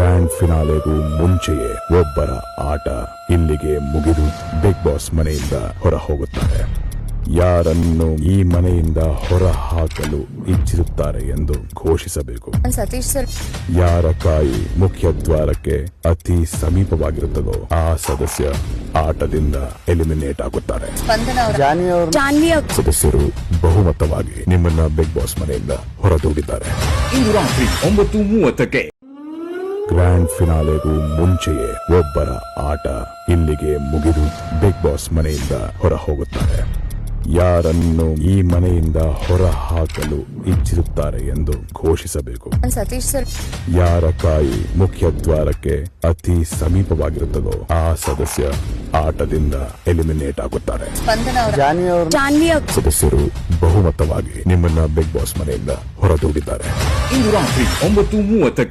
Grand ಫಿನಾಲೆಗೂ ಮುಂಚೆಯೇ ಒಬ್ಬರ ಆಟ ಇಲ್ಲಿಗೆ ಮುಗಿದು ಬಿಗ್ ಬಾಸ್ ಮನೆಯಿಂದ ಹೊರ ಹೋಗುತ್ತಾರೆ. ಯಾರನ್ನು ಈ ಮನೆಯಿಂದ ಹೊರ ಹಾಕಲು ಇಚ್ಛಿಸುತ್ತಾರೆ ಎಂದು ಘೋಷಿಸಬೇಕು. ಸತೀಶ್ ಸರ್, ಯಾರ ಕಾಯಿ ಮುಖ್ಯ ದ್ವಾರಕ್ಕೆ ಅತಿ ಸಮೀಪವಾಗಿರುತ್ತದೋ ಆ ಸದಸ್ಯ ಆಟದಿಂದ ಎಲಿಮಿನೇಟ್ ಆಗುತ್ತಾರೆ. ಜಾನ್ವಿ ಅವ್ರು ಸದಸ್ಯರು ಬಹುಮತವಾಗಿ ನಿಮ್ಮನ್ನ ಬಿಗ್ ಬಾಸ್ ಮನೆಯಿಂದ ಹೊರದೂಡಿದ್ದಾರೆ. ಇಂದು ರಾತ್ರಿ 9:30ಕ್ಕೆ ಗ್ರ್ಯಾಂಡ್ ಫಿನಾಲೆಗೂ ಮುಂಚೆಯೇ ಒಬ್ಬರ ಆಟ ಇಲ್ಲಿಗೆ ಮುಗಿದು ಬಿಗ್ ಬಾಸ್ ಮನೆಯಿಂದ ಹೊರ ಹೋಗುತ್ತಾರೆ. ಯಾರನ್ನು ಈ ಮನೆಯಿಂದ ಹೊರ ಹಾಕಲು ಇಚ್ಛಿಸುತ್ತಾರೆ ಎಂದು ಘೋಷಿಸಬೇಕು. ಸತೀಶ್ ಸರ್, ಯಾರ ಕಾಯಿ ಮುಖ್ಯ ದ್ವಾರಕ್ಕೆ ಅತಿ ಸಮೀಪವಾಗಿರುತ್ತದೋ ಆ ಸದಸ್ಯ ಆಟದಿಂದ ಎಲಿಮಿನೇಟ್ ಆಗುತ್ತಾರೆ. ಜಾನ್ವಿ ಅವ್ರು ಸದಸ್ಯರು ಬಹುಮತವಾಗಿ ನಿಮ್ಮನ್ನ ಬಿಗ್ ಬಾಸ್ ಮನೆಯಿಂದ ಹೊರದೂಡಿದ್ದಾರೆ. ಇಂದು ರಾತ್ರಿ 9:30